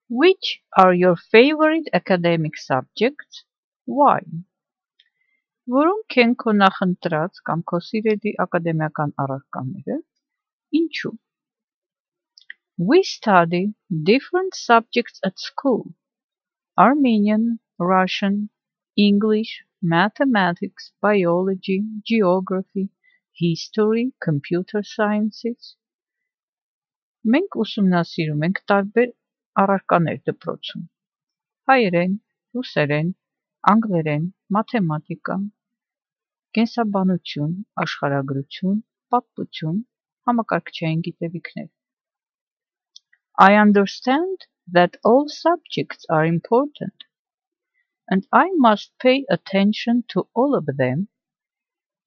Which are your favorite academic subjects? Why? Որոնք են քո նախընտրած կամ քո սիրելի ակադեմիական առարկաները? Ինչու? We study different subjects at school. Armenian, Russian, English, mathematics, biology, geography, history, computer sciences. Մենք ուսումնասիրում ենք տարբեր առարկաներ դպրոցում. Հայերեն, ռուսերեն, անգլերեն, մաթեմատիկա, կենսաբանություն, աշխարհագրություն, պատմություն, համակարգչային գիտելիքներ. I understand that all subjects are important, and I must pay attention to all of them,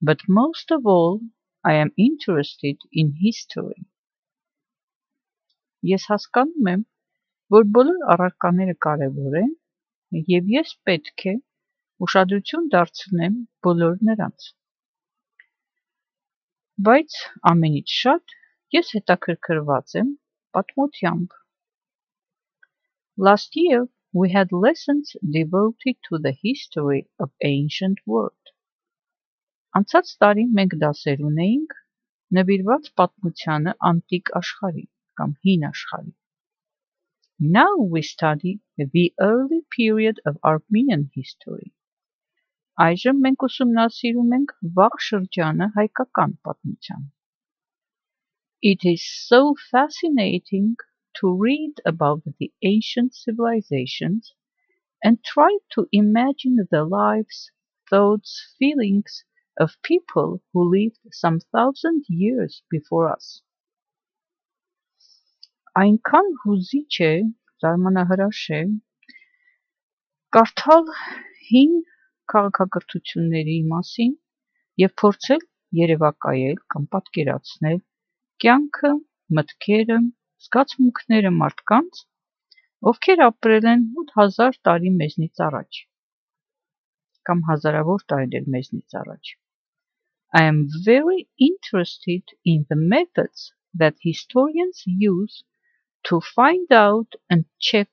but most of all, I am interested in history. Ես հասկանում եմ, որ բոլոր առարկաները կարևոր են, և ես պետք է ուշադրություն դարձնեմ բոլոր նրանց։ Բայց ամենից շատ ես հետաքրքրված եմ պատմությամբ։ Last year we had lessons devoted to the history of ancient world. Անցած տարի մենք դասեր ունեինք նվիրված պատմությանը անտիկ աշխարհի կամ հին աշխարհի։ Now we study the early period of Armenian history. Այժմ մենք ուսումնասիրում ենք վաղ շրջանը հայկական պատմության։ It is so fascinating to read about the ancient civilizations and try to imagine the lives, thoughts, feelings of people who lived some 1,000 years before us. Այնքան հուզիչ է, զարմանահրաշ է, կարդալ հին քաղաքակրթությունների մասին և փորձել երևակայել կամ պատկերացնել կյանքը, մտքերը, զգացմունքները մարդկանց, ովքեր ապրել են 8000 տարի մեզնից առաջ կամ հազարավոր տարիներ մեզնից առաջ. I am very interested in the methods that historians use to find out and check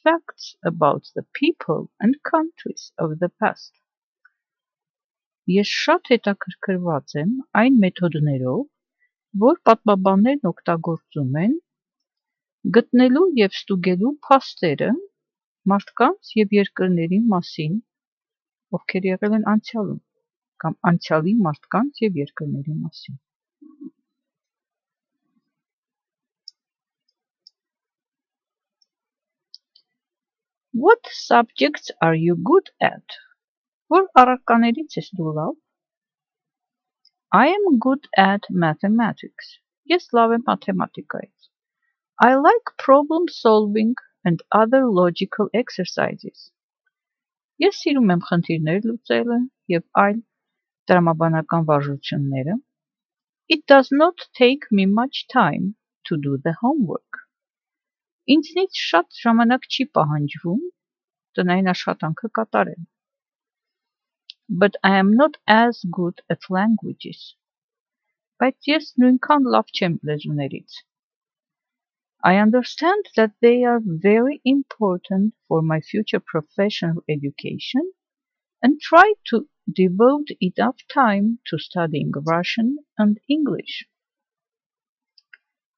facts about the people and countries of the past. Ես շատ հետաքրքրված եմ այն մեթոդներով, որ պատմաբաններն օգտագործում են գտնելու և ստուգելու փաստերը մարդկանց և երկրների մասին, ովքեր եղել են անցյալում, կամ անցյալի մարդկանց և երկրների մասին։ What subjects are you good at? Որ առարկաներից ես դու լավ? I am good at mathematics. Ես լավ եմ մաթեմատիկայից։ I like problem solving and other logical exercises. Ես սիրում եմ խնդիրներ լուծելը և այլ տրամաբանական վարժությունները։ It does not take me much time to do the homework. Ինձնից շատ ժամանակ չի պահանջվում տնային աշխատանքը կատարել։ But I am not as good at languages. Բայց ես նույնքան լավ չեմ լեզուներից։ I understand that they are very important for my future professional education and try to devote enough time to studying Russian and English.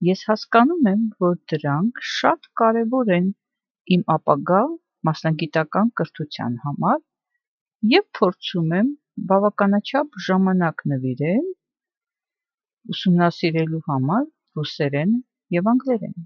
Ես հասկանում եմ, որ դրանք շատ կարևոր են իմ ապագա մասնագիտական կրթության համար և փորձում եմ բավականաչափ ժամանակ նվիրել ուսումնասիրելու համար ռուսերեն և անգլերեն։